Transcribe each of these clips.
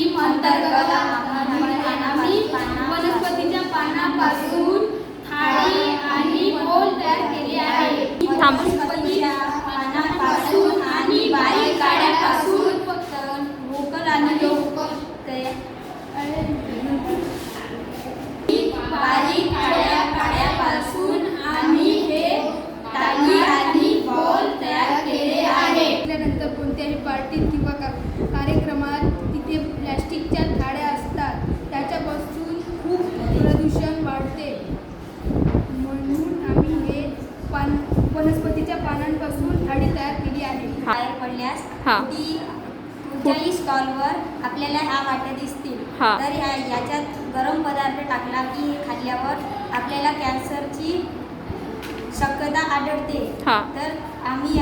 Scheme अंतर्गत आम्ही वनस्पतीच्या पानापासून थाळी आणि बोल तयार केले आहे. वनस्पतीच्या पानापासून आणि बारीक काड्यापासून लोकल आणि लोकल बारीक काड्यापासून आम्ही हे थाळी आणि बोल तयार केले आहे. त्यानंतर कोणत्याही पार्टीत किंवा कार्यक्रमात तिथे प्लॅस्टिकच्या थाळ्या असतात, त्याच्यापासून खूप प्रदूषण वाढते. म्हणून आम्ही हे वनस्पतीच्या पानांपासून थाळी तयार केली आहे. बाहेर पडल्यास कुठल्याही स्टॉलवर आपल्याला ह्या वाट्या दिसतील. तर याच्यात गरम पदार्थ टाकला की हे खाल्ल्यावर आपल्याला कॅन्सरची शक्यता आढळते. तर आम्ही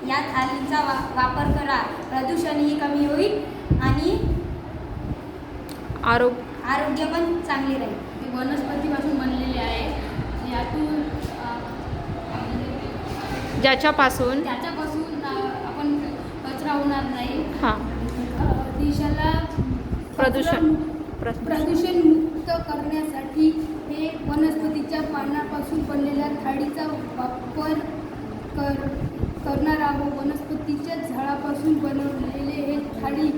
या थाळीचा वापर करा, प्रदूषणही कमी होईल आणि आरोग्य पण चांगले राहील. वनस्पतीपासून बनलेले आहे. यातून ज्याच्यापासून आपण कचरा होणार नाही. देशाला प्रदूषण मुक्त करण्यासाठी हे वनस्पतीच्या पानापासून बनलेल्या थाळीचा वापर करणार आहोत. वनस्पतीच्या झाडापासून बनवलेले हे थाळी